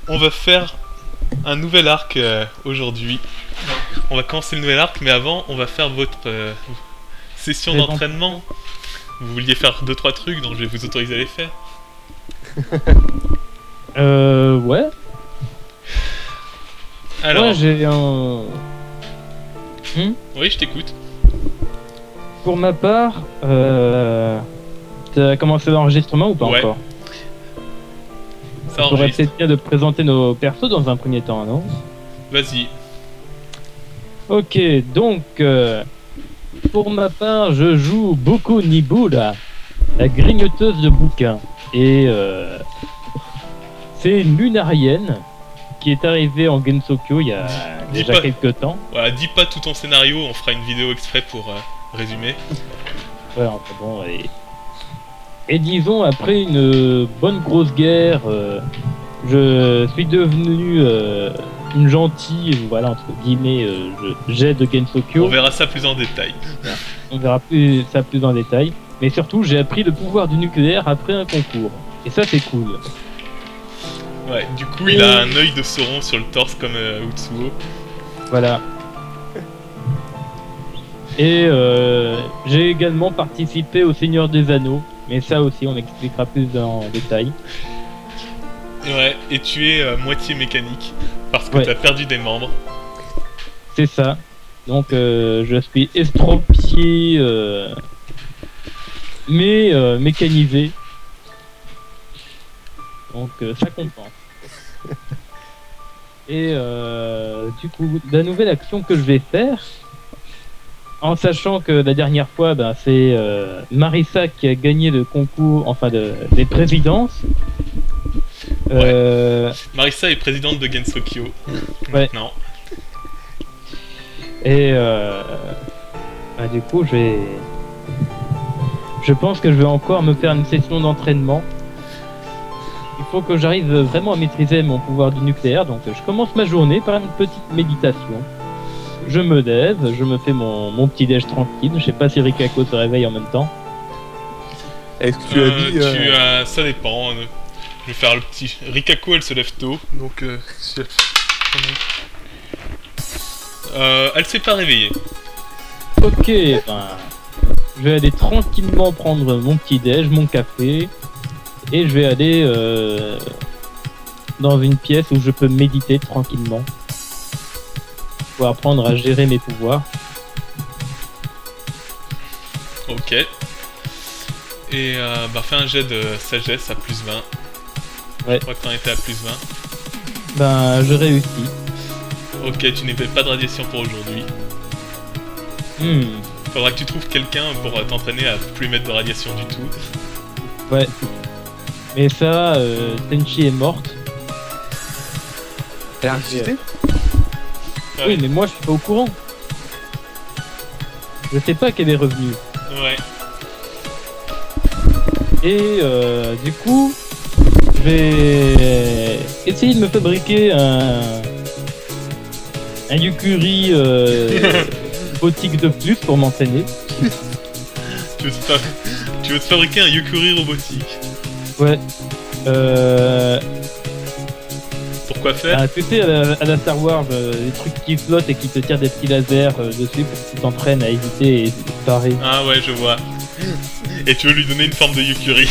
on va faire un nouvel arc aujourd'hui. On va commencer le nouvel arc, mais avant, on va faire votre session d'entraînement. Vous vouliez faire 2-3 trucs, donc je vais vous autoriser à les faire. Ouais. Alors, Moi j'ai un... oui, je t'écoute. Pour ma part, t'as commencé l'enregistrement ou pas Ouais. encore? Ça Ça pourrait enregistre. peut-être bien de présenter nos persos dans un premier temps, non? Vas-y. Ok, donc, pour ma part, je joue Boku Nibula, la grignoteuse de bouquins. Et c'est une lunarienne qui est arrivée en Gensokyo il y a Dis déjà pas. quelques temps. Voilà, dis pas tout ton scénario, on fera une vidéo exprès pour résumer. Ouais, enfin bon, et disons, après une bonne grosse guerre, je suis devenu une gentille, voilà, entre guillemets, j'aide On Gensokyo. verra ça plus en détail. On verra ça plus en détail. Mais surtout, j'ai appris le pouvoir du nucléaire après un concours. Et ça, c'est cool. Ouais, du coup, il a un œil de Sauron sur le torse comme Utsuo. Voilà. Et j'ai également participé au Seigneur des Anneaux. Mais ça aussi, on expliquera plus en détail. Ouais, et tu es moitié mécanique, parce que Ouais. t'as perdu des membres. C'est ça. Donc je suis estropié, mais mécanisé. Donc ça compense. Et du coup, la nouvelle action que je vais faire, en sachant que la dernière fois, ben, c'est Marissa qui a gagné le concours, enfin des présidences. Marissa est présidente de Gensokyo. Ouais. Maintenant. Et du coup, je pense que je vais encore me faire une session d'entraînement. Il faut que j'arrive vraiment à maîtriser mon pouvoir du nucléaire, donc je commence ma journée par une petite méditation. Je me lève, je me fais mon petit déj tranquille. Je sais pas si Rikako se réveille en même temps. Est-ce que tu as dit Ça dépend. Je vais faire le petit. Rikako, elle se lève tôt, donc si elle s'est pas réveillée. Ok, ben, je vais aller tranquillement prendre mon petit déj, mon café, et je vais aller dans une pièce où je peux méditer tranquillement pour apprendre à gérer mes pouvoirs. Ok. Et fais un jet de sagesse à plus 20. Ouais. Je crois que t'en étais à plus 20. Ben, je réussis. Ok, tu n'avais pas de radiation pour aujourd'hui. Faudra que tu trouves quelqu'un pour t'entraîner à plus mettre de radiation du tout. Ouais. Mais ça, Tenchi est morte. Elle a ressuscité? Ouais. Oui, mais moi je suis pas au courant. Je sais pas qu'elle est revenue. Ouais. Et du coup, je vais essayer de me fabriquer un Yukuri boutique de plus pour m'entraîner. Tu veux te fabriquer un Yukuri robotique. Ouais. Pourquoi faire Tu sais, à la Star Wars, les trucs qui flottent et qui te tirent des petits lasers dessus pour que tu t'entraînes à éviter et se barrer. Ah ouais, je vois. Et tu veux lui donner une forme de Yukuri.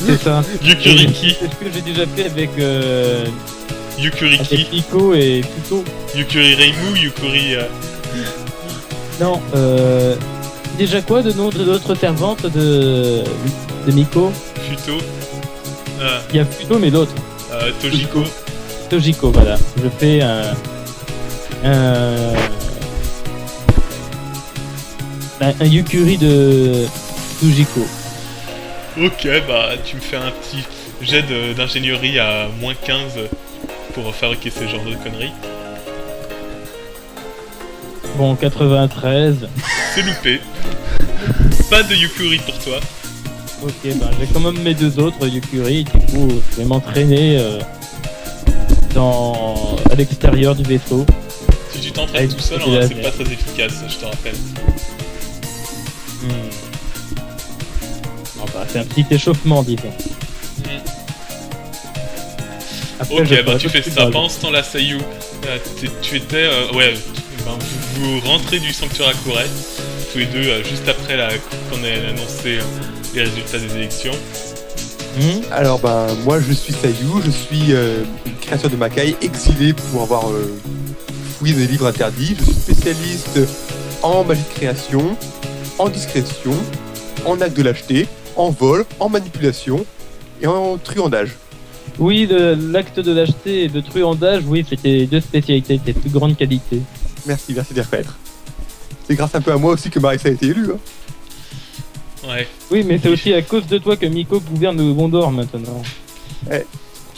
C'est ça. Yukuriki. C'est ce que j'ai déjà fait avec Yukuriki. avec Nico et Futo. Yukuri Reimu, Yukuri... Non, déjà quoi de nom de l'autre servante de Miko? Futo. Il y a Futo mais l'autre. Tojiko. Tojiko, voilà. Je fais un Yukuri de Tojiko. Ok, tu me fais un petit jet d'ingénierie à moins 15 pour fabriquer ce genre de conneries. Bon, 93. C'est loupé. Pas de Yukuri pour toi. Ok, j'ai quand même mes deux autres Yukuri. Du coup, je vais m'entraîner à l'extérieur du vaisseau. Si tu t'entraînes tout seul, c'est pas très efficace, je te rappelle. C'est un petit échauffement, disons. Après, Ok, bah tu fais ça. Pendant ce temps-là, Sayu, tu étais... vous rentrez du sanctuaire à Kouret, tous les deux, juste après qu'on ait annoncé les résultats des élections. Alors moi je suis Sayu, je suis une créature de Makai, exilé pour avoir fouillé des livres interdits. Je suis spécialiste en magie de création, en discrétion, en acte de lâcheté, en vol, en manipulation et en truandage. Oui, l'acte de lâcheté et de truandage, oui, c'était deux spécialités de plus grande qualité. Merci d'y reconnaître. C'est grâce un peu à moi aussi que Marissa a été élue. Hein. Ouais. Oui, mais c'est aussi à cause de toi que Miko gouverne le Gondor maintenant. J'ai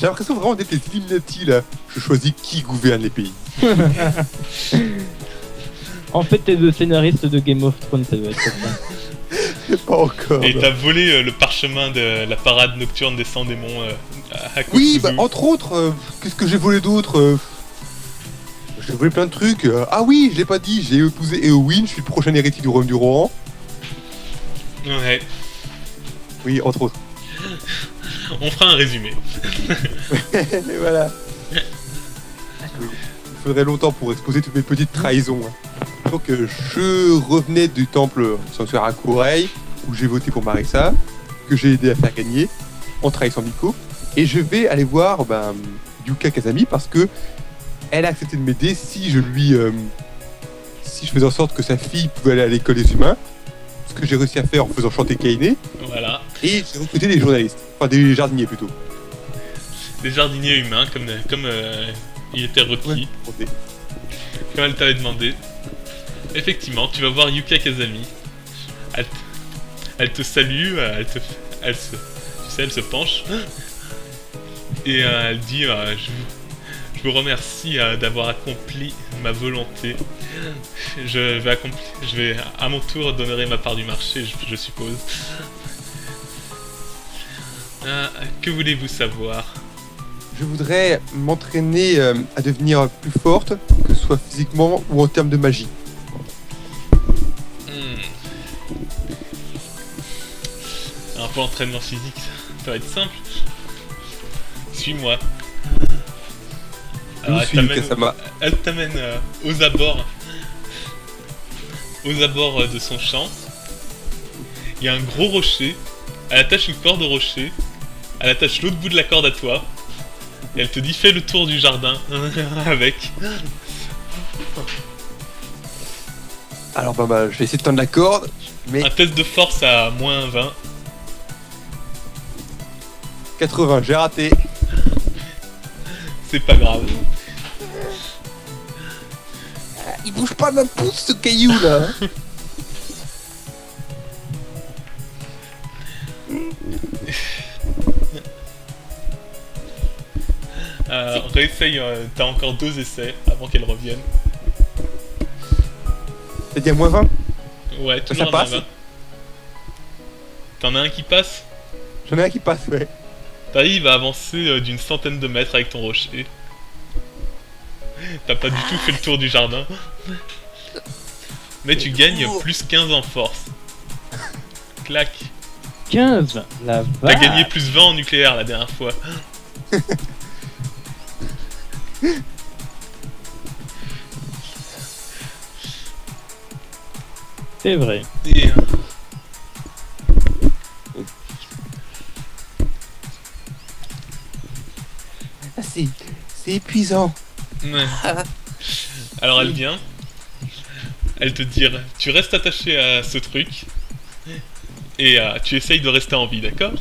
l'impression vraiment d'être les Illuminati là. Je choisis qui gouverne les pays. En fait, t'es le scénariste de Game of Thrones, ça doit être ça. Pas encore. Et t'as volé le parchemin de la parade nocturne des 100 démons à Kokuzu. Oui, entre autres, qu'est-ce que j'ai volé d'autre J'ai volé plein de trucs. Ah oui, je l'ai pas dit, j'ai épousé Éowyn, je suis le prochain héritier du royaume du Rohan. Ouais. Oui, entre autres. On fera un résumé. Et voilà. Oui. Il faudrait longtemps pour exposer toutes mes petites trahisons. Donc je revenais du temple sanctuaire à Kouret, où j'ai voté pour Marissa, que j'ai aidé à faire gagner, en trahissant Miko. Et je vais aller voir Yuka Kazami parce que elle a accepté de m'aider si je faisais en sorte que sa fille pouvait aller à l'école des humains. Ce que j'ai réussi à faire en faisant chanter Kaine. Voilà. Et j'ai recruté des journalistes, enfin des jardiniers plutôt. Des jardiniers humains, comme il était requis, comme elle t'avait demandé. Effectivement, tu vas voir Yuka Kazami. Elle te salue, elle se penche. Et elle dit je vous remercie d'avoir accompli ma volonté. Je vais à mon tour donner ma part du marché, je suppose. Que voulez-vous savoir? Je voudrais m'entraîner à devenir plus forte, que ce soit physiquement ou en termes de magie. Alors pour l'entraînement physique, ça va être simple. Suis-moi. Alors elle t'amène aux abords de son champ. Il y a un gros rocher. Elle attache une corde au rocher. Elle attache l'autre bout de la corde à toi. Et elle te dit fais le tour du jardin avec. Alors je vais essayer de tendre la corde. Mais un test de force à moins 20. 80, j'ai raté. C'est pas grave. Il bouge pas d'un pouce ce caillou là. Réessaye, t'as encore 2 essais avant qu'elle revienne. T'as dit à moins 20? Ouais, toujours ça passe. 20. T'en as un qui passe? J'en ai un qui passe, ouais. T'arrives à avancer d'une centaine de mètres avec ton rocher. T'as pas du tout fait le tour du jardin. Mais tu gagnes plus 15 en force. Clac. 15, la vache. T'as gagné plus 20 en nucléaire la dernière fois. C'est vrai. Et... c'est épuisant. Ouais. Alors elle vient. Elle te dit, tu restes attaché à ce truc. Et tu essayes de rester en vie, d'accord?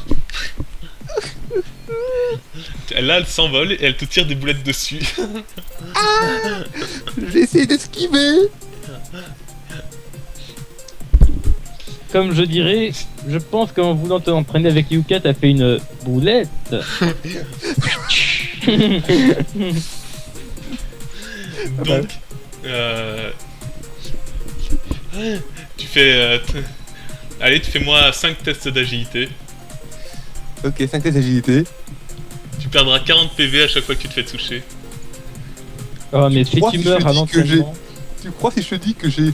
Là, elle s'envole et elle te tire des boulettes dessus. J'essaie d'esquiver. Comme je dirais, je pense qu'en voulant t'entraîner avec Yuka, t'as fait une boulette. Donc, tu fais... Allez, tu fais-moi 5 tests d'agilité. Ok, 5 tests d'agilité. Tu perdras 40 PV à chaque fois que tu te fais toucher. Oh, mais si tu meurs avant que Tu crois si je te dis que j'ai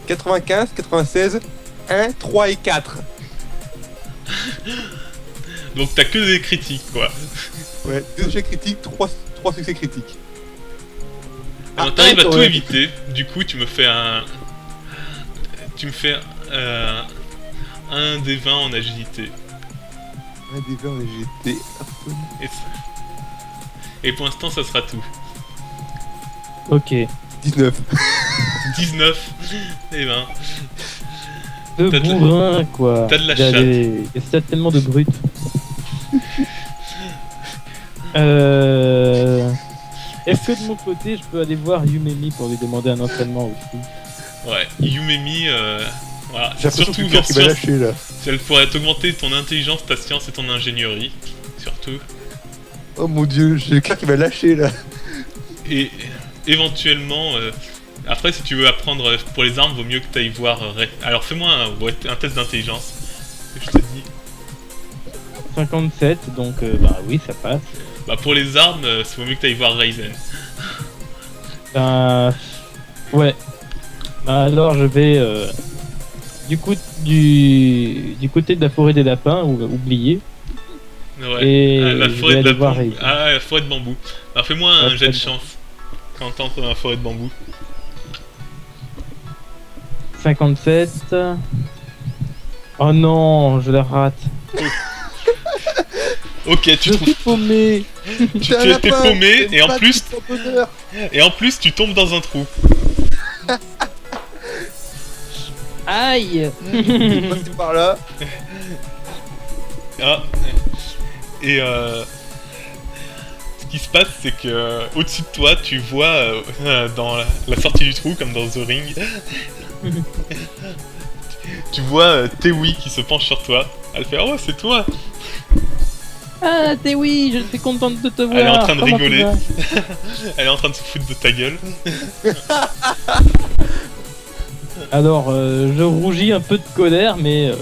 95, 96, 1, 3 et 4? Donc t'as que des critiques, quoi. Ouais, 2 échecs critiques, 3 succès critiques. Alors t'arrives à tout ouais. éviter, du coup tu me fais un... Tu me fais un des 20 en agilité. Un des 20 en agilité. Et, et pour l'instant ça sera tout. Ok. 19. 19. Et ben... De T'as de la- bourrin, quoi. t'as de la Il y a chatte. il y a tellement de brutes. Est-ce que de mon côté, je peux aller voir Yumemi pour lui demander un entraînement aussi? Ouais, Yumemi, voilà. J'ai l'impression que Surtout le en cœur qui va sciences, lâcher là. elle pourrait t'augmenter ton intelligence, ta science et ton ingénierie. Surtout. Oh mon dieu, j'ai le cœur qui va lâcher là. Et éventuellement, après si tu veux apprendre pour les armes, vaut mieux que tu ailles voir... Alors fais-moi un test d'intelligence. Je te dis. 57, donc bah oui, ça passe. Bah pour les armes, c'est vaut mieux que tu ailles voir Ryzen. Ouais. Bah alors je vais du côté de la forêt des lapins, oublié. Ouais. Et la je forêt vais de aller voir bambou. Ryzen. Ah, la forêt de bambou. Alors fais-moi un Ouais, jet de très bien. chance. Quand t'entres dans la forêt de bambou. 57. Oh non, je la rate. Ok, tu Je trouves... suis paumé. Tu t'es paumé et en plus tu tombes dans un trou. Aïe. Passez par là. Ah. Et ce qui se passe, c'est que au-dessus de toi, tu vois dans la sortie du trou, comme dans The Ring, tu vois Tewi qui se penche sur toi. Elle fait oh c'est toi. Ah, t'es oui, je suis contente de te voir. Elle est en train de Comment tu rigoler. vas? Elle est en train de se foutre de ta gueule. Alors, je rougis un peu de colère, mais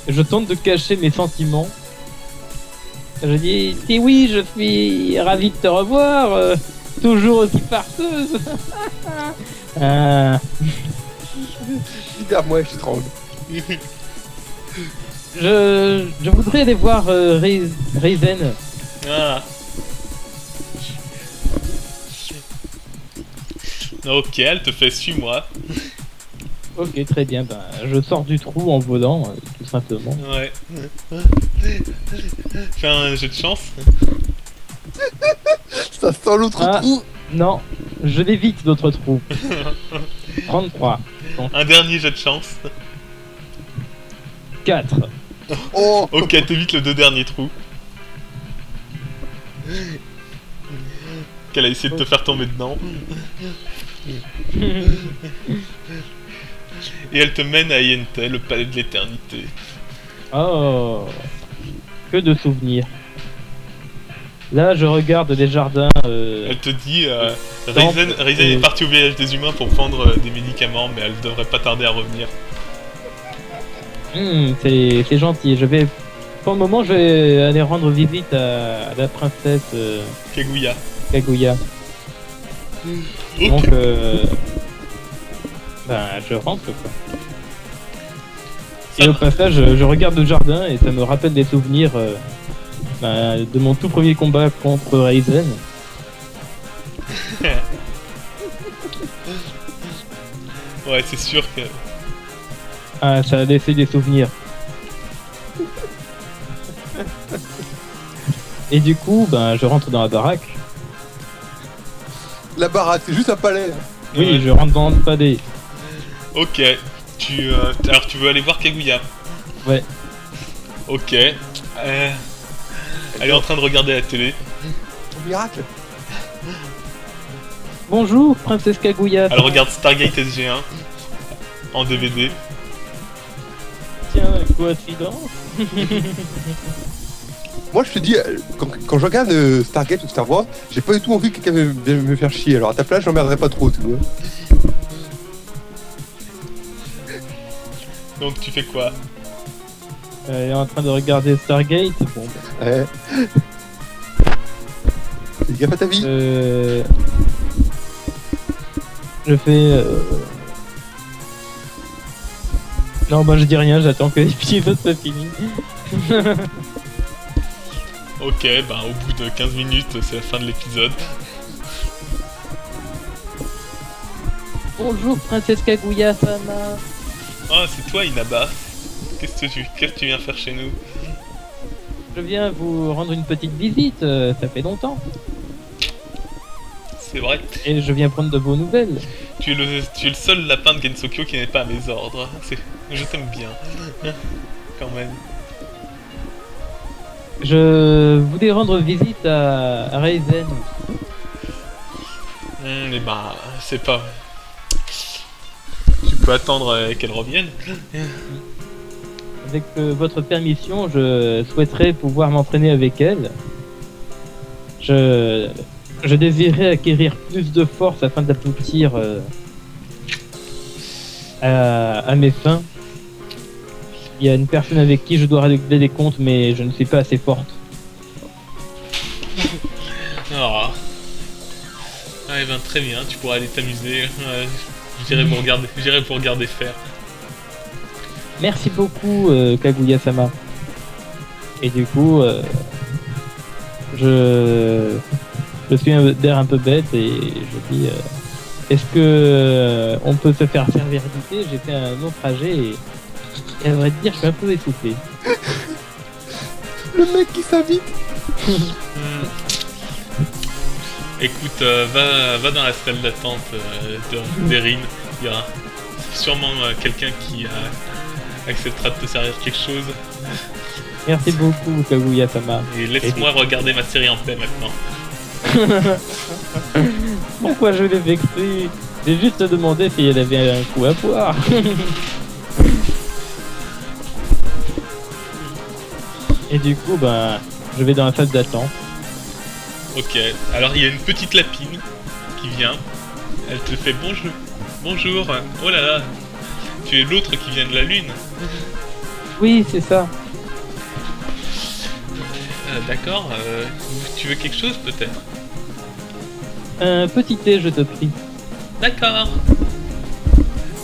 je tente de cacher mes sentiments. Je dis, t'es oui, je suis ravi de te revoir. Toujours aussi farceuse. Libère-moi, je t'étrangle. Je voudrais aller voir Ryzen. Ah. Ok, elle te fait suis-moi. Ok, très bien. Ben, je sors du trou en volant, tout simplement. Ouais. Fais un jet de chance. Ça sent l'autre Ah. trou. Non, je l'évite d'autres trous. 33. Un dernier jet de chance. 4. Oh. Ok, t'évites le 2 derniers trous. Qu'elle a essayé de te faire tomber dedans. Et elle te mène à Yente, le palais de l'éternité. Oh, que de souvenirs. Là, je regarde les jardins. Elle te dit Ryzen est partie au village des humains pour prendre des médicaments, mais elle devrait pas tarder à revenir. C'est gentil. Pour le moment, je vais aller rendre visite à la princesse Kaguya. Kaguya. Ok. Donc, je rentre quoi. Ça Et au va. passage, je regarde le jardin et ça me rappelle des souvenirs de mon tout premier combat contre Ryzen. Ouais, c'est sûr que... Ah, ça a laissé des souvenirs. Et du coup, je rentre dans la baraque. La baraque, c'est juste un palais. Oui, Ouais. je rentre dans le palais. Ok. Alors tu veux aller voir Kaguya. Ouais. Ok. Elle est en train de regarder la télé. Ton miracle. Bonjour, princesse Kaguya. Elle regarde Stargate SG1 en DVD. Tiens, coïncidence. Moi, je te dis, quand je regarde Stargate ou Star Wars, j'ai pas du tout envie que quelqu'un vienne me faire chier. Alors à ta place, j'emmerderais pas trop, tu vois. Donc tu fais quoi? Elle est en train de regarder Stargate. Bon, Ouais. Fais gaffe à ta vie. Je fais. Non, je dis rien, j'attends que l'épisode soit fini. Ok, bah au bout de 15 minutes, c'est la fin de l'épisode. Bonjour, princesse Kaguya-sama. Ah, c'est toi, Inaba. Qu'est-ce que tu viens faire chez nous? Je viens vous rendre une petite visite, ça fait longtemps. C'est vrai. Et je viens prendre de vos nouvelles. Tu es le seul lapin de Gensokyo qui n'est pas à mes ordres. Je t'aime bien. Quand même. Je voulais rendre visite à Raizen. Mais bah, c'est pas... Tu peux attendre qu'elle revienne. Avec votre permission, je souhaiterais pouvoir m'entraîner avec elle. Je désirerais acquérir plus de force afin d'aboutir à mes fins. Il y a une personne avec qui je dois régler des comptes, mais je ne suis pas assez forte. Ah. Ah, et ben très bien, tu pourras aller t'amuser. J'irai vous regarder faire. Merci beaucoup, Kaguya-sama. Et du coup, je suis d'air un peu bête et je dis est-ce que on peut se faire servir d'idée? J'ai fait un long trajet et à vrai dire, je suis un peu essoufflé. Le mec qui s'invite. Écoute, va dans la salle d'attente d'Erin. Il y aura sûrement quelqu'un qui acceptera de te servir quelque chose. Merci beaucoup, Kaguya-sama. Et laisse-moi regarder ma série en paix maintenant. Pourquoi je l'ai vexé? J'ai juste demandé si elle avait un coup à boire. Et du coup, ben, je vais dans la salle d'attente. Ok, alors il y a une petite lapine qui vient. Elle te fait bonjour. Bonjour. Oh là là. Tu es l'autre qui vient de la lune. Oui, c'est ça. D'accord. Tu veux quelque chose peut-être? Un petit thé, je te prie. D'accord.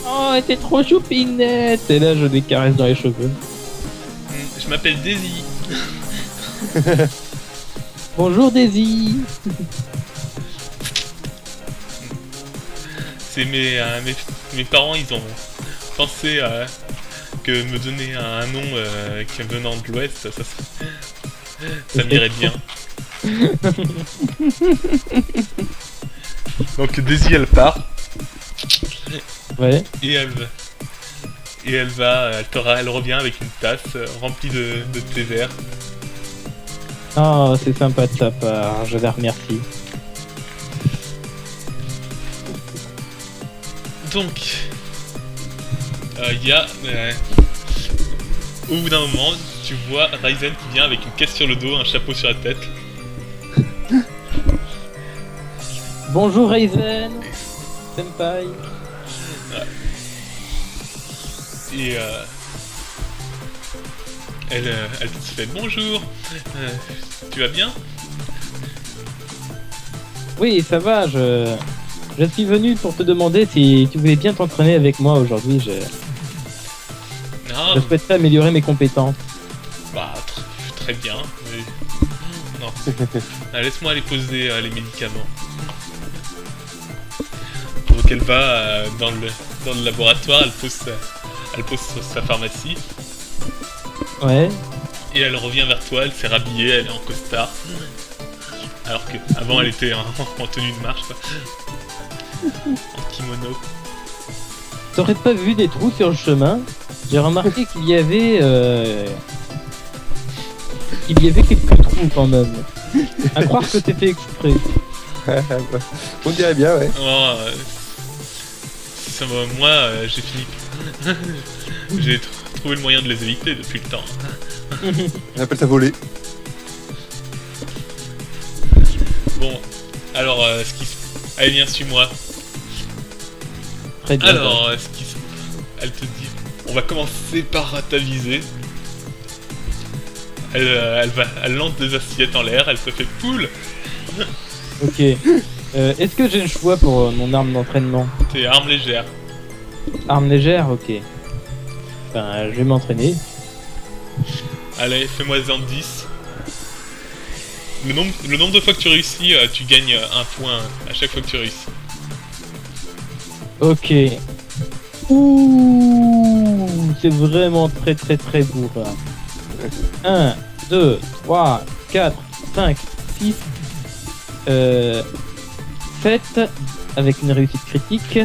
Oh, t'es trop choupinette. Et là, je les caresse dans les cheveux. Je m'appelle Daisy. Bonjour, Daisy. C'est mes parents, ils ont pensé que me donner un nom qui venant de l'Ouest, ça m'irait bien. Donc Daisy, elle part. Ouais. Et elle revient avec une tasse remplie de thé vert. Oh, c'est sympa de sa part, je la remercie. Donc, il y a... au bout d'un moment, tu vois Raizen qui vient avec une caisse sur le dos, un chapeau sur la tête. Bonjour, Raizen. Senpai. Et elle te fait bonjour, tu vas bien? Oui, ça va, je suis venu pour te demander si tu voulais bien t'entraîner avec moi aujourd'hui. Ah, Je souhaiterais améliorer mes compétences. bah, très bien. Mais... Non. Laisse-moi aller poser les médicaments. Donc elle va dans le laboratoire, elle pose sa pharmacie. Ouais. Et elle revient vers toi, elle s'est rhabillée, elle est en costard. Alors que avant elle était en tenue de marche, quoi. En kimono. T'aurais pas vu des trous sur le chemin? J'ai remarqué qu'il y avait quelques trous quand même. À croire que c'était exprès. On dirait bien, ouais. Oh, moi j'ai fini. J'ai trouvé le moyen de les éviter depuis le temps. On appelle ça voler. Bon, alors allez, viens, suis-moi. Très bien. Alors, elle te dit, on va commencer par t'aviser. Elle lance des assiettes en l'air, elle se fait poule. Ok. Est-ce que j'ai le choix pour mon arme d'entraînement? T'es arme légère. Arme légère, ok. Ben, je vais m'entraîner. Allez, fais-moi en 10. Le nombre de fois que tu réussis, tu gagnes un point à chaque fois que tu réussis. Ok. Ouh, c'est vraiment très très très bourrin. 1, 2, 3, 4, 5, 6, 7 avec une réussite critique,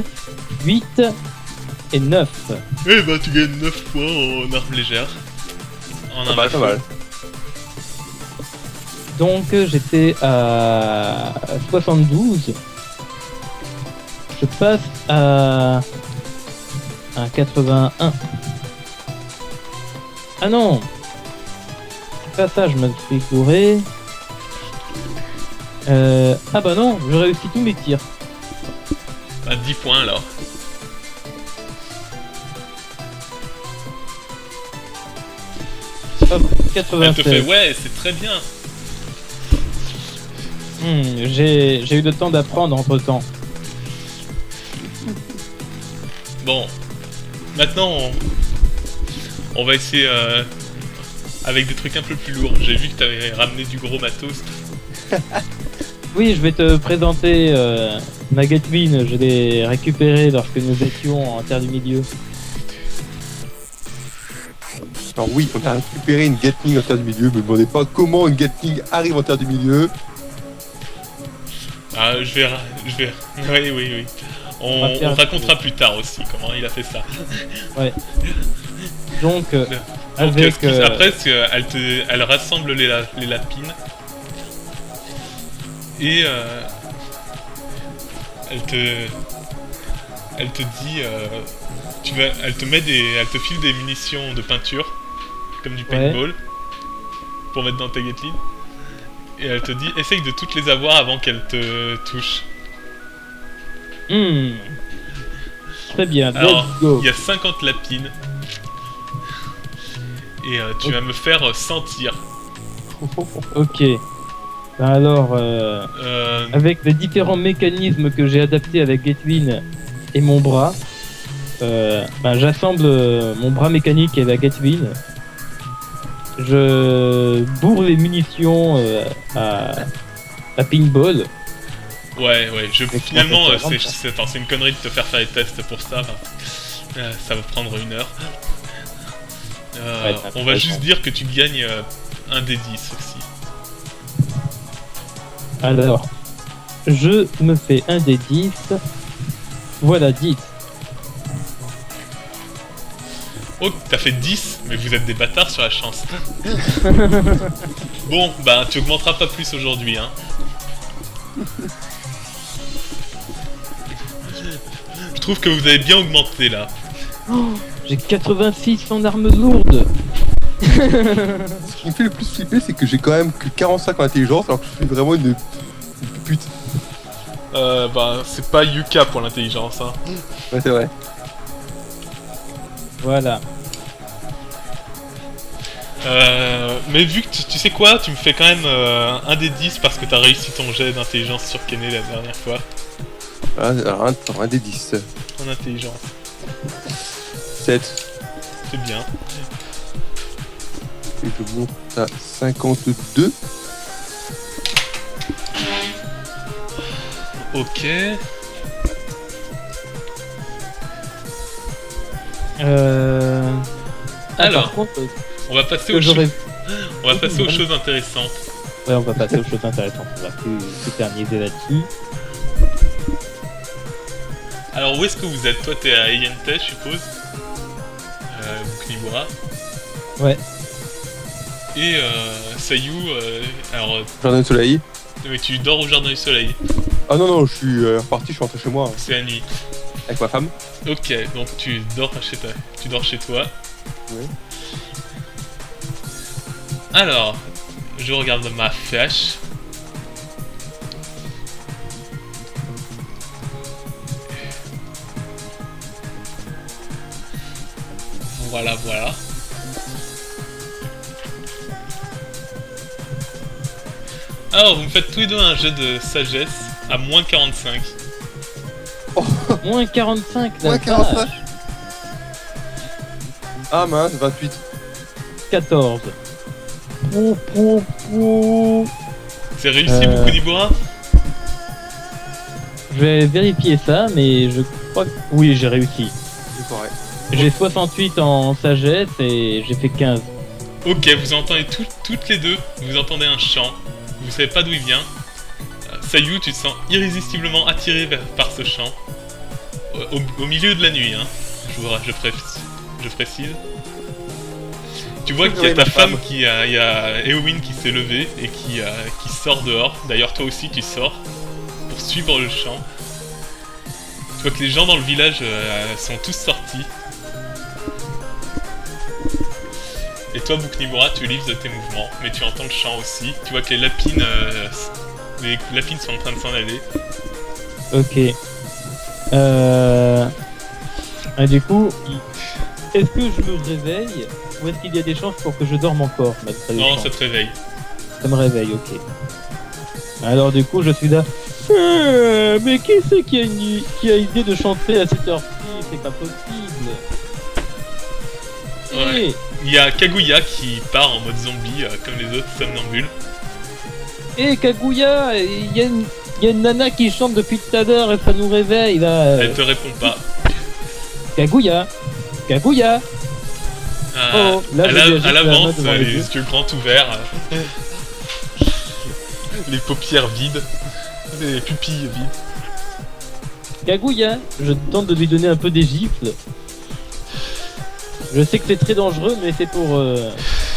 8 et 9. Eh bah tu gagnes 9 points en arme légère. En arme à Pas feu. mal. Donc j'étais à 72. Je passe à 81. Ah non, c'est pas ça, je me suis gouré. Ah bah non, je réussis tous mes tirs. Bah 10 points alors. Hop, Elle te 96. fait ouais, c'est très bien. J'ai eu le temps d'apprendre entre temps. Bon, maintenant on va essayer avec des trucs un peu plus lourds. J'ai vu que t'avais ramené du gros matos. Oui, je vais te présenter ma Gatwin. Je l'ai récupérée lorsque nous étions en Terre du Milieu. Alors oui, on a récupéré une Gatling en terre du milieu, mais ne me demandez pas comment une Gatling arrive en terre du milieu. Ah, je vais. Oui. On racontera plus tard aussi comment il a fait ça. Donc, Donc, avec... après, elle rassemble les lapines. Et elle te dit, elle te file des munitions de peinture, comme du paintball, pour mettre dans ta Gatling. Et elle te dit, essaye de toutes les avoir avant qu'elle te touche. Très bien, Alors, let's go. il y a 50 lapines. Et tu vas me faire sentir. Ok. Ben alors, avec les différents mécanismes que j'ai adaptés avec Gatwin et mon bras, j'assemble mon bras mécanique et la Gatwin. Je bourre les munitions à pinball. Ouais, finalement, ça rentre, c'est une connerie de te faire les tests pour ça. Ça va prendre 1 heure. On va juste dire que tu gagnes un des 10 aussi. Alors, je me fais un des 10. Voilà, 10. Oh, t'as fait 10, mais vous êtes des bâtards sur la chance. Bon, bah tu augmenteras pas plus aujourd'hui, hein. Je trouve que vous avez bien augmenté là. Oh, j'ai 86 en armes lourdes. Ce qui me fait le plus flipper, c'est que j'ai quand même que 45 en intelligence, alors que je suis vraiment une pute. C'est pas Yuka pour l'intelligence, hein. Ouais, c'est vrai. Voilà. Mais vu que tu sais quoi, tu me fais quand même un des 10 parce que t'as réussi ton jet d'intelligence sur Kenny la dernière fois. Ah, alors, un des 10. En intelligence. 7. C'est bien. Et je monte à 52. Ok. Alors, par contre, on va passer que aux j'aurais... choses intéressantes. Ouais, on va passer aux choses intéressantes. On va plus s'éterniser là-dessus. Alors, où est-ce que vous êtes? Toi, t'es à Eyente, je suppose. Knibura. Ouais. Et Sayu, alors... Jardin du soleil. Mais tu dors au Jardin du Soleil. Ah non, je suis reparti, je suis rentré chez moi. C'est la nuit. Avec ma femme. Ok, donc tu dors chez toi. Oui. Alors, je regarde ma fiche. Voilà. Alors, vous me faites tous les deux un jet de sagesse à moins 45. Moins 45, la Moins 45. vache. Ah mince, 28. 14. C'est réussi, Bukunibura? Je vais vérifier ça, mais je crois que... Oui, j'ai réussi. C'est correct. J'ai 68 en sagesse et j'ai fait 15. Ok, vous entendez toutes les deux, vous entendez un chant, vous savez pas d'où il vient. Sayu, tu te sens irrésistiblement attiré par ce chant. Au milieu de la nuit, hein. Je précise. Tu vois qu'il y a ta femme il y a Eowyn qui s'est levée et qui sort dehors. D'ailleurs, toi aussi, tu sors pour suivre le chant. Tu vois que les gens dans le village sont tous sortis. Et toi, Bukunibura, tu livres tes mouvements, mais tu entends le chant aussi. Tu vois que les lapines sont en train de s'en aller. Ok. Du coup, est-ce que je me réveille ou est-ce qu'il y a des chances pour que je dorme encore malgré Non, ça te réveille. Ça me réveille, ok. Alors du coup, je suis là. Mais qui c'est qui a idée de chanter à cette heure-ci? C'est pas possible. Ouais. Il y a Kaguya qui part en mode zombie, comme les autres somnambules. Kaguya, il y a une nana qui chante depuis tout à l'heure et ça nous réveille là. Elle te répond pas. Kaguya. Oh, là, elle avance, les les yeux grands ouverts, les paupières vides, les pupilles vides. Kaguya, je tente de lui donner un peu des gifles. Je sais que c'est très dangereux, mais c'est pour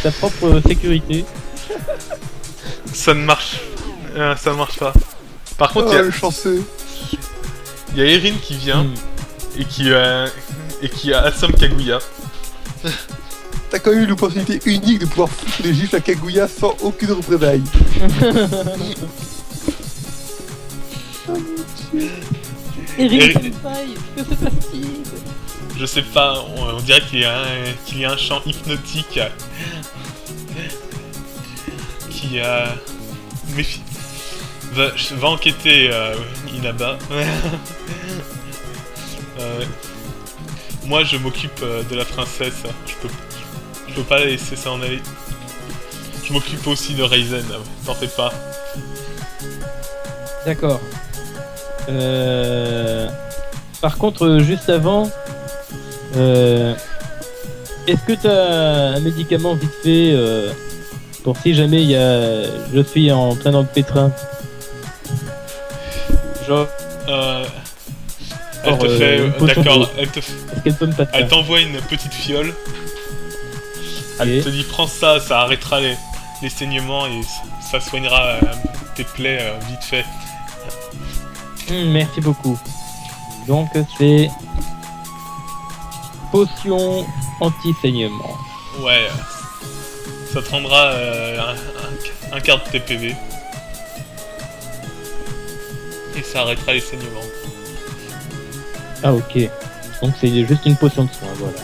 sa propre sécurité. Ça ne marche pas. Par contre, il y a Erin qui vient et qui assomme Kaguya. T'as quand même eu l'opportunité unique de pouvoir foutre les gifles à Kaguya sans aucune représailles. Erin Senpai, que se passe-t-il? Je sais pas, on dirait qu'il y a un chant hypnotique qui méfie. Va enquêter, Inaba. Moi, je m'occupe de la princesse. Je peux pas laisser ça en aller. Je m'occupe aussi de Raizen. T'en fais pas. D'accord. Par contre, juste avant, est-ce que t'as un médicament vite fait pour si jamais je suis en train dans le pétrin? Genre, elle te fait, d'accord, elle t'envoie une petite fiole. Elle te dit prends ça, ça arrêtera les saignements et ça soignera tes plaies vite fait. Merci beaucoup. Donc c'est potion anti-saignement. Ouais, ça te rendra un quart de TPV. Et ça arrêtera les saignements. Ah ok. Donc c'est juste une potion de soin, voilà.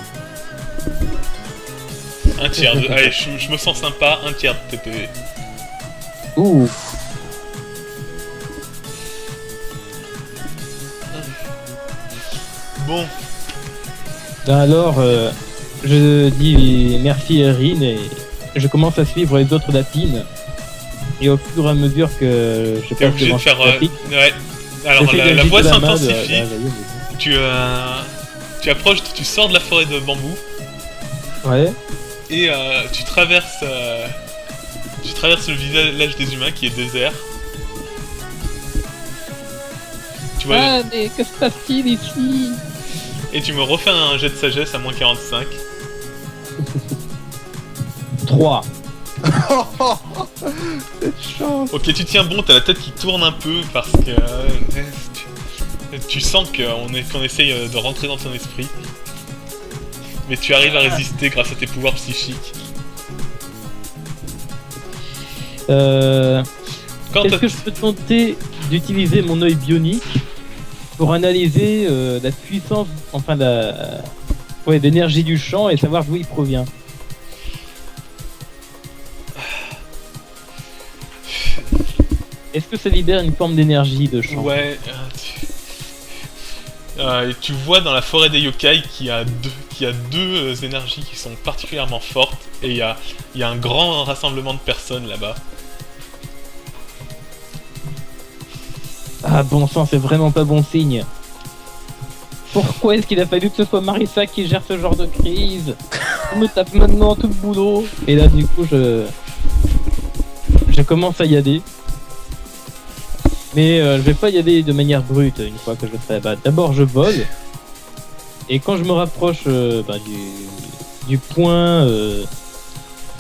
Un tiers de... Allez, je me sens sympa, un tiers de TPV. Ouh. Bon. Ben alors, je dis merci Erin et je commence à suivre les autres lapines. Et au fur et à mesure que je T'es obligé de faire... ouais. Alors la voix s'intensifie. Tu approches, tu sors de la forêt de bambou. Ouais. Et tu traverses le village des humains qui est désert. Tu vois, ah mais que se passe-t-il ici? Et tu me refais un jet de sagesse à moins 45. 3. Cette chance. Ok, tu tiens bon, t'as la tête qui tourne un peu parce que tu sens qu'on essaye de rentrer dans ton esprit. Mais tu arrives à résister grâce à tes pouvoirs psychiques. Est-ce que je peux tenter d'utiliser mon œil bionique pour analyser la puissance, enfin l'énergie du champ et savoir d'où il provient? Est-ce que ça libère une forme d'énergie de champ? Ouais. Tu vois dans la forêt des yokai qu'il y a deux énergies qui sont particulièrement fortes et il y a un grand rassemblement de personnes là-bas. Ah bon sang, c'est vraiment pas bon signe. Pourquoi est-ce qu'il a fallu que ce soit Marissa qui gère ce genre de crise? On me tape maintenant tout le boulot. Et là du coup je commence à y aller. Mais je vais pas y aller de manière brute une fois que je serai là-bas. D'abord je vole. Et quand je me rapproche du point où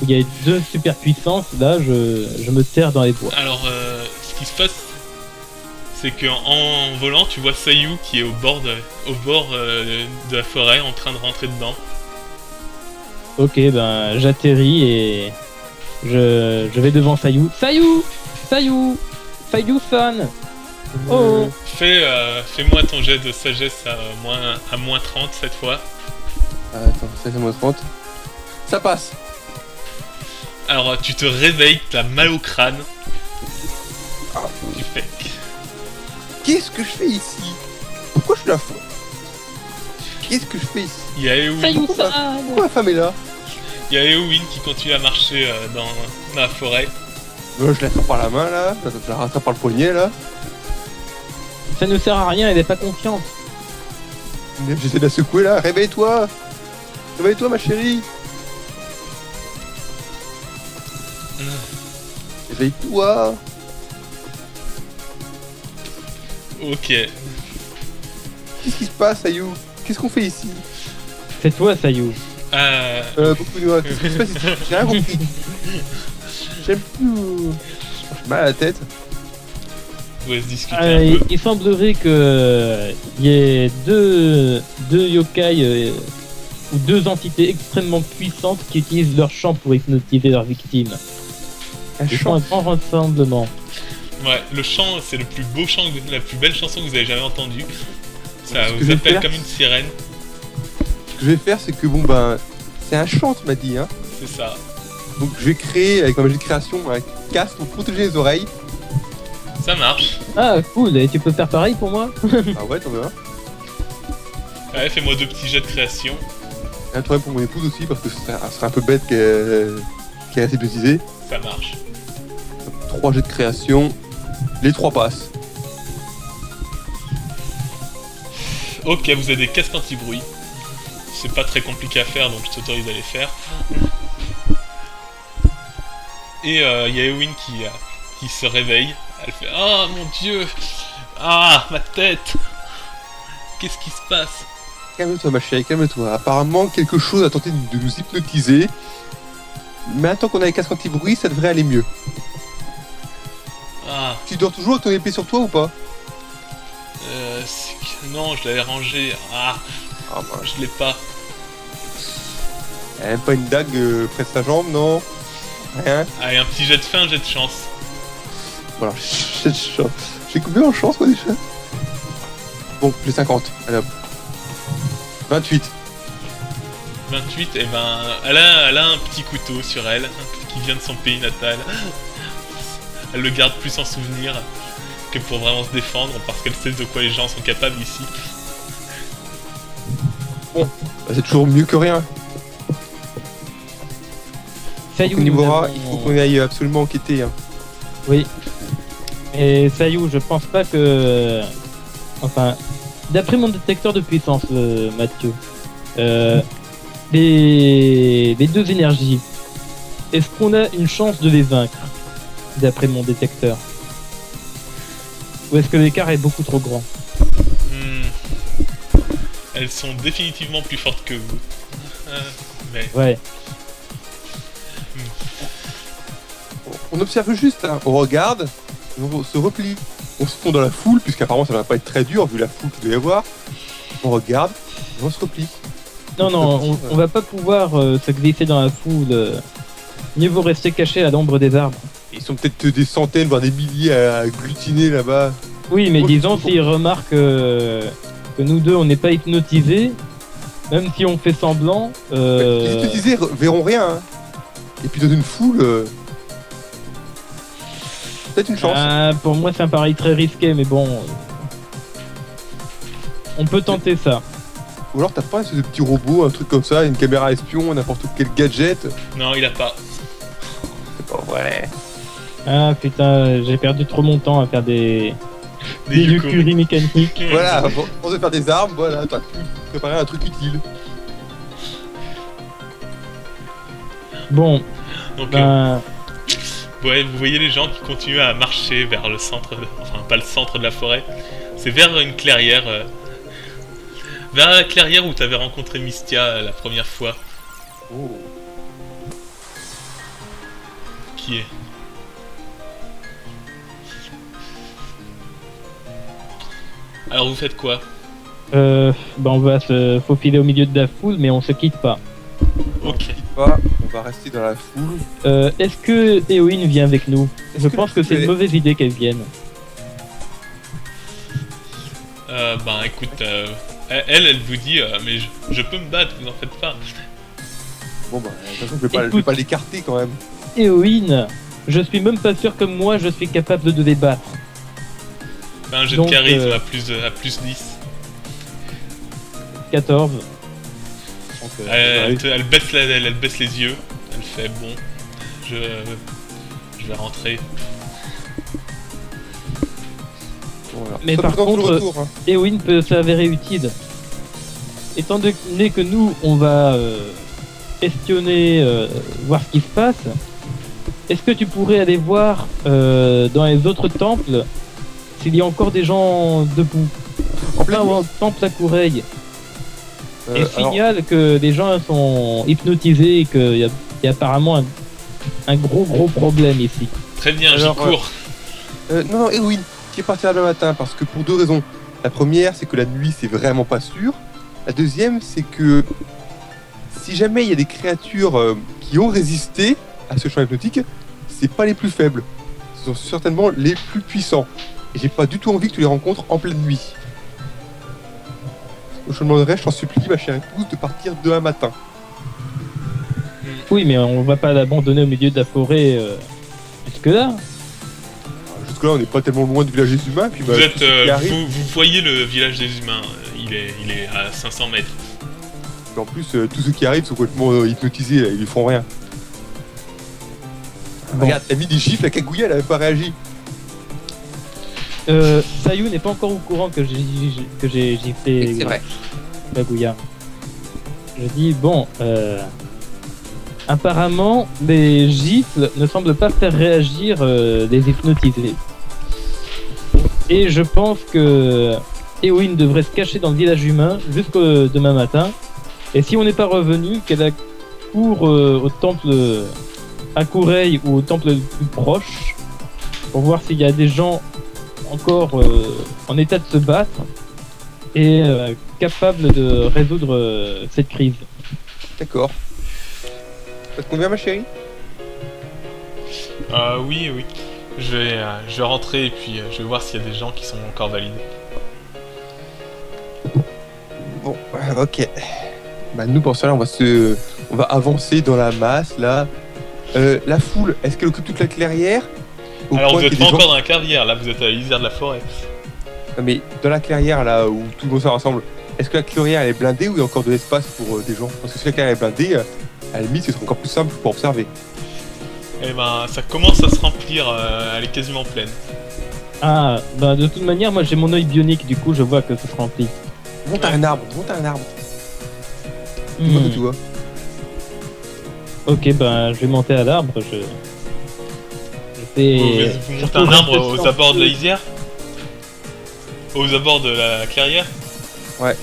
il y a 2 superpuissances, là je me terre dans les bois. Alors, ce qui se passe, c'est qu'en volant, tu vois Sayu qui est au bord de la forêt en train de rentrer dedans. Ok, ben j'atterris et je vais devant Sayu. Sayu-san. Oh. Fais-moi ton jet de sagesse à moins 30 cette fois. Attends, ça fait moins 30. Ça passe. Alors, tu te réveilles, t'as mal au crâne. Tu fais... Qu'est-ce que je fais ici? Pourquoi je suis là? Qu'est-ce que je fais ici? Il y a Eowyn, Sayu-san. Pourquoi la femme est là? il y a Eowyn qui continue à marcher dans la forêt. Je l'attrape par la main là, je la rattrape par le poignet là. Ça ne sert à rien, elle est pas confiante. J'essaie de la secouer là, réveille-toi! Réveille-toi ma chérie! Réveille-toi! Ok. Qu'est-ce qui se passe, Ayu? Qu'est-ce qu'on fait ici? C'est toi, Sayu. Beaucoup de moi. Qu'est-ce qui se passe ici? J'ai rien compris. J'aime plus. J'ai mal à la tête. On va se discuter un peu. Il semblerait que il y ait deux yokai ou 2 entités extrêmement puissantes qui utilisent leur chant pour hypnotiser leurs victimes. Ils font un grand rassemblement. Ouais, le chant, c'est le plus beau chant, la plus belle chanson que vous avez jamais entendue. Ça Ce que vous je vais appelle faire, comme une sirène. Ce que je vais faire, c'est que bon ben, c'est un chant, tu m'as dit, hein. C'est ça. Donc je vais créer avec ma magie de création un casque pour protéger les oreilles. Ça marche. Ah cool, et tu peux faire pareil pour moi? Ah ouais, t'en veux un? Ouais, fais-moi 2 petits jets de création. Un tourelle pour mon épouse aussi, parce que ce serait un peu bête qu'elle reste hypnotisée. Ça marche. 3 jets de création, les 3 passent. Ok, vous avez des casques anti-bruit. C'est pas très compliqué à faire, donc je t'autorise à les faire. Et il y a Eowyn qui se réveille. Elle fait « Ah, mon Dieu! Ah, ma tête! Qu'est-ce qui se passe ?» Calme-toi ma chérie, calme-toi. Apparemment quelque chose a tenté de nous hypnotiser. Mais attends qu'on a les casques anti-bruit, ça devrait aller mieux. Ah, Tu dors toujours avec ton épée sur toi ou pas? non, je l'avais rangé. Ah, Ah bah, je l'ai pas. elle a même pas une dague près de sa jambe, non? Rien. Allez, un petit jet de fin, un jet de chance. Voilà, j'ai combien en chance moi déjà? Bon, j'ai 50. Allez hop. 28. 28, et ben, elle a un petit couteau sur elle, qui vient de son pays natal. Elle le garde plus en souvenir que pour vraiment se défendre, parce qu'elle sait de quoi les gens sont capables ici. Bah, c'est toujours mieux que rien. Sayu, Onimura, nous il faut avons- qu'on aille absolument enquêter. Hein. Oui. Et Sayu, je pense pas que... Enfin, d'après mon détecteur de puissance, Mathieu, les 2 énergies, est-ce qu'on a une chance de les vaincre, d'après mon détecteur? Ou est-ce que l'écart est beaucoup trop grand? Elles sont définitivement plus fortes que vous. Mais Ouais. On observe juste, hein. On regarde, on se replie, on se fond dans la foule, puisqu'apparemment ça va pas être très dur vu la foule qu'il doit y avoir. On regarde, et on se replie. Non, on va pas pouvoir se glisser dans la foule. Mieux vaut rester caché à l'ombre des arbres. Ils sont peut-être des centaines, voire des milliers à glutiner là-bas. Oui, mais Moi, disons, je- s'ils remarquent que nous deux, on n'est pas hypnotisés, même si on fait semblant... Les hypnotisés verront rien. Hein. Et puis dans une foule, peut-être une chance. pour moi, c'est un pari très risqué, mais bon... on peut tenter ça. Ou alors t'as pas un espèce de petit robot, un truc comme ça, une caméra espion, n'importe quel gadget. non, il a pas. C'est pas vrai. Ah putain, j'ai perdu trop mon temps à faire des Des Yukuri mécaniques. Voilà, pour se faire des armes, voilà, t'as pu préparer un truc utile. Bon, Donc, ben, ouais, vous voyez les gens qui continuent à marcher vers le centre, enfin pas le centre de la forêt, c'est vers une clairière, vers la clairière où t'avais rencontré Mystia la première fois, Oh. qui est... Alors vous faites quoi? ben on va se faufiler au milieu de la foule, mais on se quitte pas. Ok. Pas, on va rester dans la foule. Est-ce que Éowyn vient avec nous? Je que pense tu que c'est fais- une mauvaise idée qu'elle vienne. Ben écoute, elle vous dit, mais je peux me battre, vous en faites pas. Bon bah, de toute façon, je vais Écoute. pas l'écarter quand même. Éowyn, je suis même pas sûr que moi je suis capable de les battre. Fais un jet Donc, de charisme à plus 10. 14. Donc, Elle baisse les yeux, elle fait bon, je vais rentrer. Voilà. Mais Ça par peut dans tout contre, le retour, hein. Éowyn peut s'avérer utile. Étant donné que nous, on va espionner, voir ce qui se passe, est-ce que tu pourrais aller voir dans les autres temples s'il y a encore des gens debout? En pleine Enfin, nuit. au temple à Coureille. Et Alors, signale que les gens sont hypnotisés et qu'il y a apparemment un gros problème ici. Très bien, j'y Alors, cours. non, Erwin, qui est parti là le matin parce que pour deux raisons. La première, c'est que la nuit, c'est vraiment pas sûr. La deuxième, c'est que si jamais il y a des créatures qui ont résisté à ce champ hypnotique, c'est pas les plus faibles. Ce sont certainement les plus puissants. Et j'ai pas du tout envie que tu les rencontres en pleine nuit. Je te demanderais, je t'en supplie, ma chère épouse, de partir demain matin. Oui, mais on va pas l'abandonner au milieu de la forêt jusque-là. Alors, jusque-là, on n'est pas tellement loin du village des humains. Puis, bah, Vous tout êtes, ce qui arrive, vous voyez le village des humains, il est à 500 mètres. en plus, tous ceux qui arrivent sont complètement hypnotisés, là, ils lui font rien. Bon. Regarde, t'as mis des gifles, la cagouilla, elle avait pas réagi. Sayu n'est pas encore au courant que j'ai giflé C'est vrai. Bagouya. Je dis bon, apparemment les gifles ne semblent pas faire réagir les hypnotisés. Et je pense que Éowyn devrait se cacher dans le village humain jusqu'au demain matin. Et si on n'est pas revenu, qu'elle court au temple à Coureille ou au temple le plus proche pour voir s'il y a des gens encore en état de se battre et capable de résoudre cette crise. D'accord. Ça te convient, ma chérie? Oui. Je vais rentrer et puis je vais voir s'il y a des gens qui sont encore validés. Bon, ok. Bah, nous, pour cela, on va avancer dans la masse, là. La foule, est-ce qu'elle occupe toute la clairière? Au Alors point vous qu'il êtes y ait pas des encore dans la clairière, là vous êtes à la lisière de la forêt. Non, mais dans la clairière, là, où tout le monde se rassemble, est-ce que la clairière, elle est blindée ou il y a encore de l'espace pour des gens? Parce que si la clairière est blindée, à la limite, ce sera encore plus simple pour observer. Eh ben ça commence à se remplir, elle est quasiment pleine. Ah, bah de toute manière, moi j'ai mon œil bionique, du coup je vois que ça se remplit. Monte à un arbre, monte à un arbre. Tu vois que tu vois. Ok, ben je vais monter à l'arbre, je fais... Vous montez un arbre aux abords de la lisière? Aux abords de la clairière? Ouais.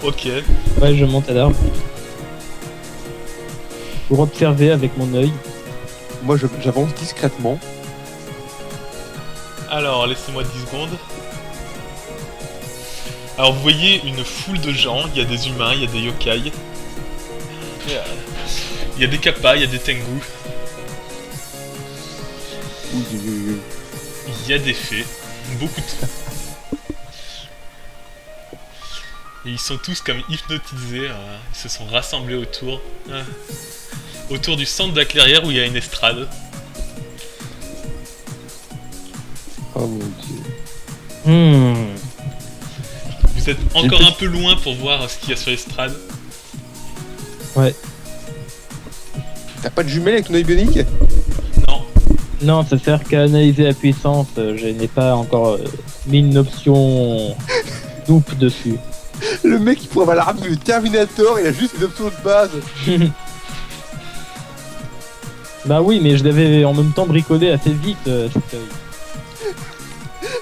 Ok. Ouais, je monte à l'arbre. Pour observer avec mon œil. Moi, j'avance discrètement. Alors, laissez-moi 10 secondes. Alors, vous voyez une foule de gens. Il y a des humains, il y a des yokai. Il y a des kappas, il y a des tengu. Il y a des fées. Beaucoup de fées. Et ils sont tous comme hypnotisés. Ils se sont rassemblés autour. Autour du centre de la clairière où il y a une estrade. Oh mon dieu. Vous êtes encore un peu loin pour voir ce qu'il y a sur l'estrade. Ouais. T'as pas de jumelles avec ton œil bionique? Non. Non, ça sert qu'à analyser la puissance. Je n'ai pas encore mis une option double dessus. Le mec il pourrait avoir l'arme du Terminator, il a juste une option de base. Bah oui, mais je l'avais en même temps bricolé assez vite, cette série.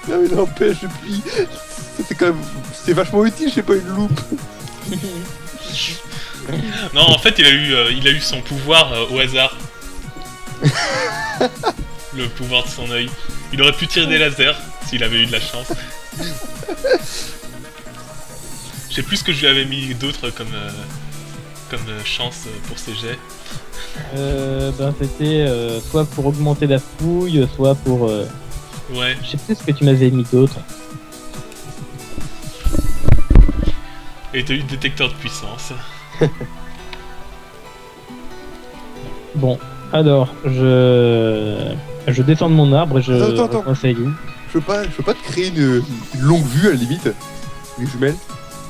Non mais n'empêche, puis c'est quand même... C'est vachement utile, j'ai pas une loupe. Non, en fait, il a eu son pouvoir au hasard. Le pouvoir de son œil. Il aurait pu tirer des lasers s'il avait eu de la chance. Je sais plus ce que je lui avais mis d'autres comme chance pour ses jets. Ben c'était soit pour augmenter la fouille, soit pour... Ouais. Je sais plus ce que tu m'avais mis d'autre. Et t'as eu le détecteur de puissance. Bon, alors, je descends de mon arbre et je Attends. rejoins Sayou. Je peux pas te créer une longue vue à la limite, les jumelles.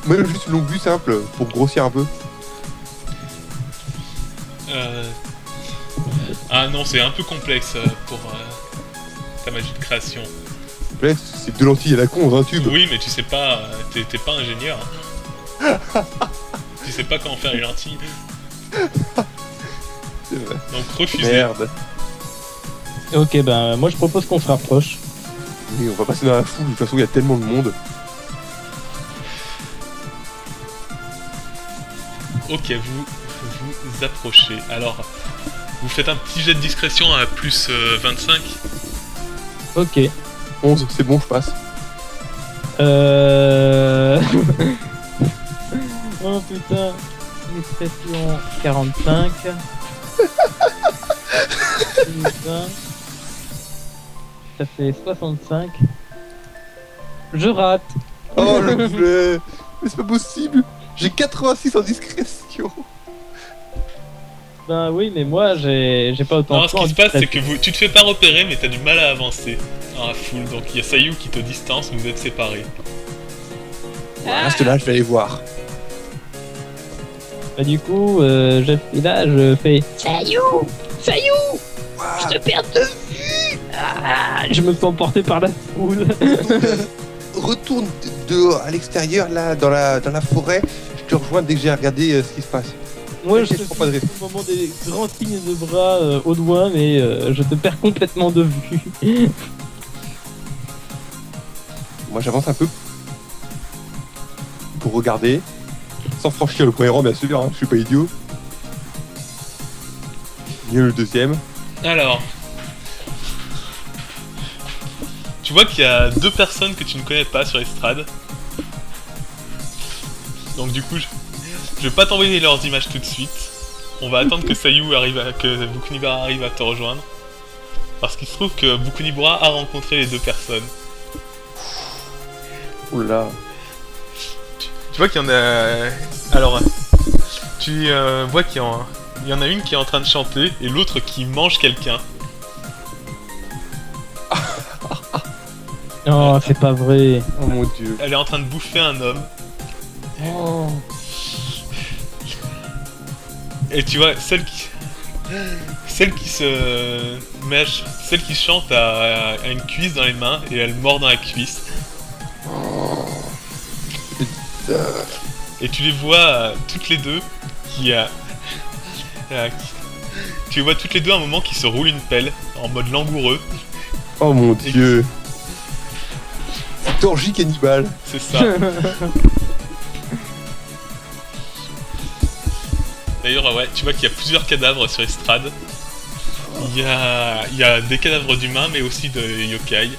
Même juste une longue vue simple pour grossir un peu. Ah non, c'est un peu complexe pour ta magie de création. Complexe, c'est deux lentilles à la con dans un tube. Oui, mais tu sais pas, t'es pas ingénieur. Hein. Tu sais pas comment faire les lentilles. C'est vrai. Donc refusé. Merde. Ok, ben moi je propose qu'on se rapproche. Oui, on va passer dans la foule, de toute façon il y a tellement de monde. Ok, vous approchez. Alors, vous faites un petit jet de discrétion à plus 25. Ok. 11, c'est bon, je passe. Oh putain. Discrétion 45. Putain. Ça fait 65. Je rate. Oh le poulet. Mais c'est pas possible. J'ai 86 en discrétion. Ben oui, mais moi j'ai pas autant Non, de ce temps qui en se passe, c'est discrétion. que tu te fais pas repérer, mais t'as du mal à avancer dans la foule. Donc il y a Sayou qui te distance, vous êtes séparés. Reste là, je vais aller voir. Bah du coup, je fais Sayou, je te perds de vue. Je me sens porté par la foule. Retourne dehors, à l'extérieur, là, dans la forêt. Je te rejoins dès que j'ai regardé ce qui se passe. Moi, je te T'inquiète, prends pas de risque. fais au moment des grands signes de bras au doigt, mais je te perds complètement de vue. Moi, j'avance un peu pour regarder, sans franchir le premier rang, bien sûr. Hein, je suis pas idiot. Il y a le deuxième. Alors, tu vois qu'il y a deux personnes que tu ne connais pas sur l'estrade. Donc du coup, je vais pas t'envoyer leurs images tout de suite. On va attendre que Sayou arrive, que Bukunibara arrive à te rejoindre. Parce qu'il se trouve que Bukunibara a rencontré les deux personnes. Oula. Tu vois qu'il y en a... Alors, tu vois qu'il y en a une qui est en train de chanter et l'autre qui mange quelqu'un. Oh, c'est pas vrai. Oh mon dieu. Elle est en train de bouffer un homme. Oh. Et tu vois, celle qui chante a une cuisse dans les mains et elle mord dans la cuisse. Et tu les vois toutes les deux tu les vois toutes les deux à un moment qui se roulent une pelle en mode langoureux. Oh mon dieu. C'est orgie cannibale. C'est ça. D'ailleurs, ouais, tu vois qu'il y a plusieurs cadavres sur Estrade. Il y a des cadavres d'humains, mais aussi de yokai.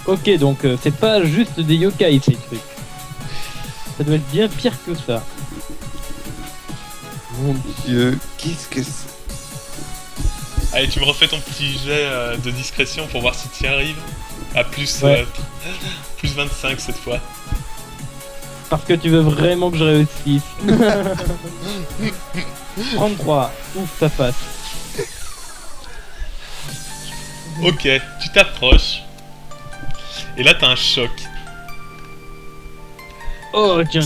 Ok, donc c'est pas juste des yokai ces trucs. Ça doit être bien pire que ça. Mon dieu. Qu'est-ce que c'est? Allez, tu me refais ton petit jet de discrétion pour voir si tu y arrives. À plus, Ouais. plus 25 cette fois. Parce que tu veux vraiment que je réussisse. 33. Ouf, ça passe. Ok, tu t'approches. Et là, t'as un choc. Oh, tiens,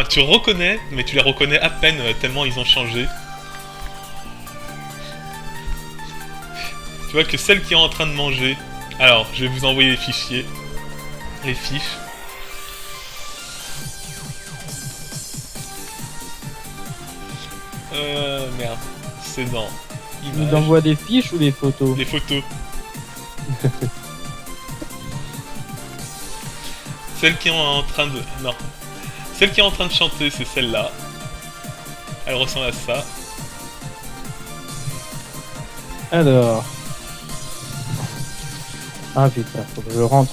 Tu reconnais, mais tu les reconnais à peine tellement ils ont changé. tu vois que celle qui est en train de manger... Alors, je vais vous envoyer les fichiers. Les fiches. Merde. C'est dans... Tu nous envoies des fiches ou des photos? Les photos. Celle qui est en train de... Non. Celle qui est en train de chanter, c'est celle-là. Elle ressemble à ça. Alors... Ah putain, faut que je rentre.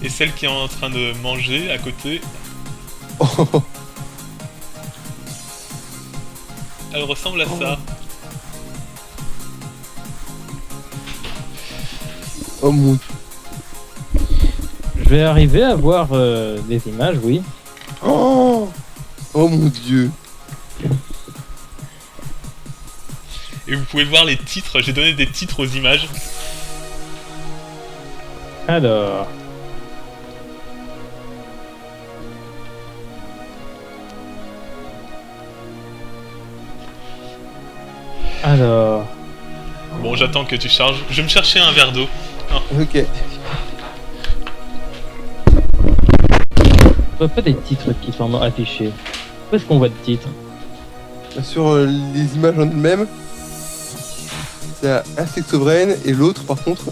Et celle qui est en train de manger à côté, Oh, elle ressemble à ça. oh mon... Je vais arriver à voir des images, oui. Oh, oh mon dieu. Et vous pouvez voir les titres, j'ai donné des titres aux images. Alors... Alors... Bon, j'attends que tu charges. Je vais me chercher un verre d'eau. Ok. On voit pas des titres qui sont affichés. Où est-ce qu'on voit le titre? Sur les images en elles-mêmes, il y a Insectobrain et l'autre par contre.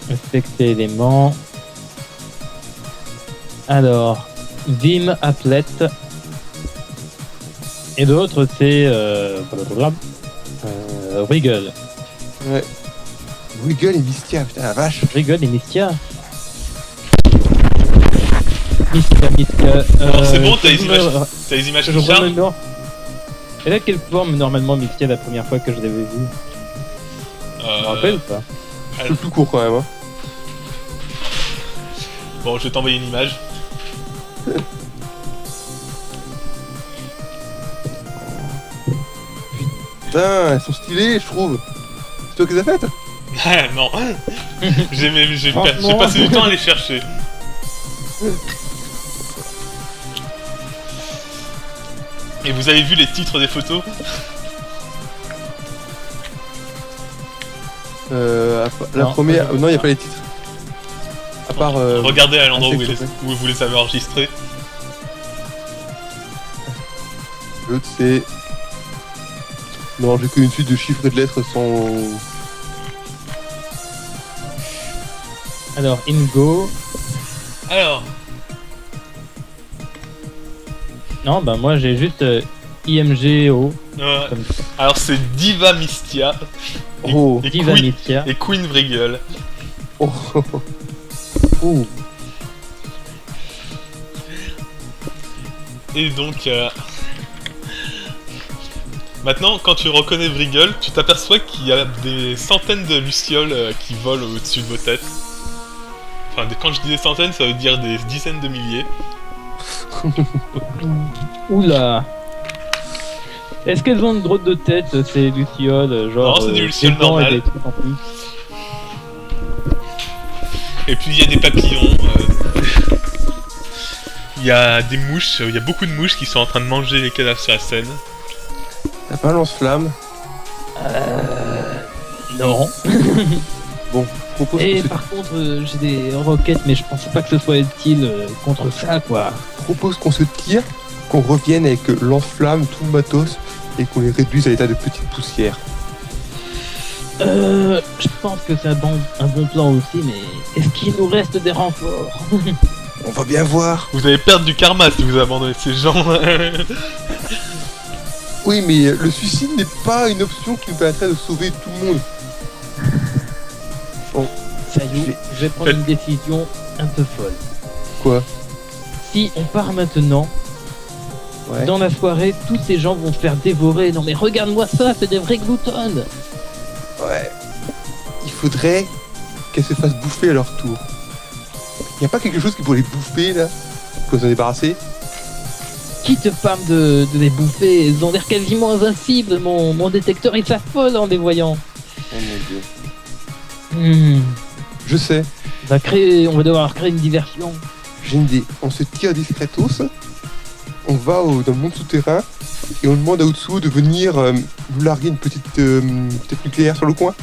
Respecter éléments. Alors... Vim Applet. Et l'autre c'est... Wriggle. Ouais. Wiggle et Mystia, putain la vache. Wriggle et Mystia. Mystia. Alors c'est bon, t'as les images, t'as les images Je qui chargent. remémore. Elle a quelle forme normalement Mystia la première fois que je l'avais vue? Tu me rappelles ou pas? C'est plus court quand même. Hein. Bon, je vais t'envoyer une image. Putain, elles sont stylées, je trouve. C'est toi qui les as faites? Ah non. J'ai Franchement. passé du temps à les chercher. Et vous avez vu les titres des photos? La Non, première, pas du tout. non, il n'y a pas les titres. À part. Regardez à l'endroit où, Insectobrain. où vous les avez enregistrés. L'autre c'est. Non, j'ai qu'une suite de chiffres et de lettres sans. Alors, Ingo. Alors, Non, bah moi j'ai juste IMGO. Comme ça. alors c'est Diva Mystia Oh, et Diva Queen, Mystia. et Queen Wriggle. oh, Ouh. Et donc, maintenant, quand tu reconnais Wriggle, tu t'aperçois qu'il y a des centaines de lucioles qui volent au-dessus de vos têtes. Enfin, quand je dis des centaines, ça veut dire des dizaines de milliers. Oula. Est-ce qu'elles ont une drôle de tête, ces lucioles, genre Non, c'est des lucioles des dents normales. et des trucs en plus. Et puis il y a des papillons. Il y a des mouches, il y a beaucoup de mouches qui sont en train de manger les cadavres sur la scène. t'as pas un lance-flamme? Non. Bon, je propose Et qu'on se- par contre, j'ai des roquettes, mais je pensais pas que ce soit utile contre ça, quoi. propose qu'on se tire, qu'on revienne avec lance-flamme, tout le matos, et qu'on les réduise à l'état de petites poussières. Je pense que c'est un bon plan aussi, mais est-ce qu'il nous reste des renforts? On va bien voir. Vous allez perdre du karma si vous abandonnez ces gens. Oui, mais le suicide n'est pas une option qui nous permettrait de sauver tout le monde. Sayou, je vais prendre une décision un peu folle. Quoi? Si on part maintenant, Ouais. dans la soirée, tous ces gens vont se faire dévorer. Non mais regarde-moi ça, c'est des vrais gloutonnes. Ouais. Il faudrait qu'elles se fassent bouffer à leur tour. Y a pas quelque chose qui pourrait les bouffer là? Pour s'en débarrasser? Qui te parle de les bouffer? Ils ont l'air quasiment invincibles. Mon détecteur il s'affole en les voyant. Oh mon dieu. Je sais, On va devoir créer une diversion. j'ai une idée. On se tire discretos, on va dans le monde souterrain, et on demande à Otsuo de venir nous larguer une petite tête nucléaire sur le coin.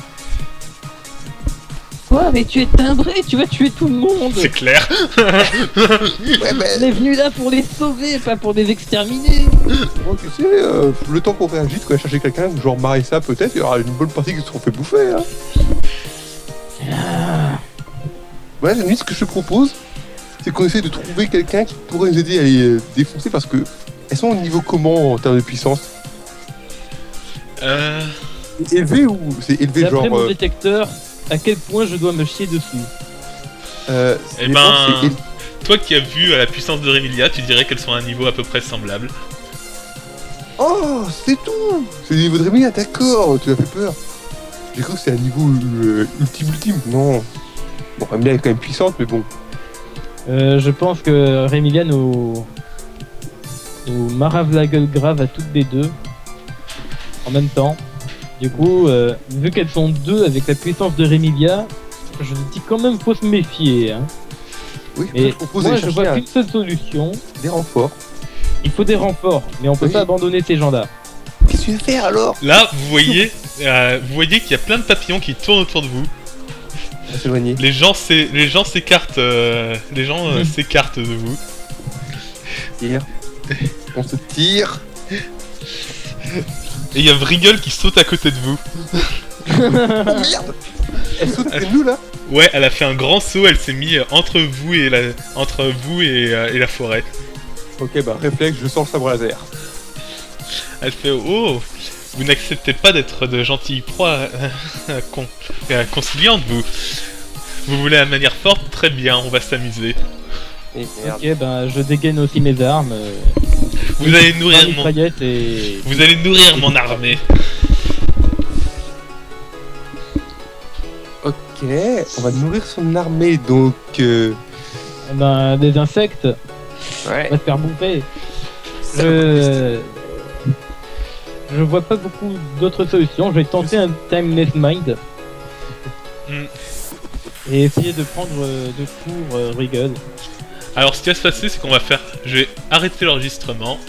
Quoi? Mais tu es timbré, tu vas tuer tout le monde. C'est clair. Ouais, On est venu là pour les sauver, pas pour les exterminer. bon, tu sais, le temps qu'on réagisse, qu'on va chercher quelqu'un, genre Marissa peut-être, il y aura une bonne partie qui se seront fait bouffer. Hein. Ouais, la limite, ce que je te propose, c'est qu'on essaie de trouver quelqu'un qui pourrait nous aider à les défoncer parce que elles sont au niveau comment en termes de puissance? C'est élevé ou c'est élevé D'après genre mon détecteur, à quel point je dois me chier dessus? Eh ben, toi qui as vu la puissance de Remilia, tu dirais qu'elles sont à un niveau à peu près semblable. Oh, c'est tout. C'est le niveau de Rémi, d'accord, tu m'as fait peur. J'ai cru que c'est un niveau ultime. Non. Bon, Rémi est quand même puissante, mais bon. Je pense que Remilia nous marave la gueule grave à toutes les deux en même temps. Du coup, vu qu'elles sont deux avec la puissance de Remilia, je dis quand même faut se méfier. Hein. Oui, Et je propose moi, d'aller je chercher vois qu'une seule solution. des renforts. Il faut des renforts, mais on peut Oui. pas abandonner ces gens-là. Qu'est-ce que tu veux faire alors? Là, vous voyez qu'il y a plein de papillons qui tournent autour de vous. On va s'éloigner. Les gens s'écartent, s'écartent de vous. Tire. On se tire. Et il y a Vriggle qui saute à côté de vous. Oh merde. Elle saute près de nous là. Ouais, elle a fait un grand saut, elle s'est mise entre vous et la forêt. Ok, bah réflexe, je sors le sabre laser. Elle fait oh, vous n'acceptez pas d'être de gentilles proies conciliantes, vous. Vous voulez la manière forte, très bien, on va s'amuser. Et merde. Ok, ben je dégaine aussi mes armes. Vous allez nourrir une mitraillette et... Vous allez nourrir mon armée. Ok, on va nourrir son armée donc. Ben des insectes, Ouais. on va se faire bouffer. Je vois pas beaucoup d'autres solutions. Je vais tenter un Timeless Mind. Hmm. Et essayer de prendre de court Regal. Alors ce qui va se passer, c'est qu'on va faire... Je vais arrêter l'enregistrement.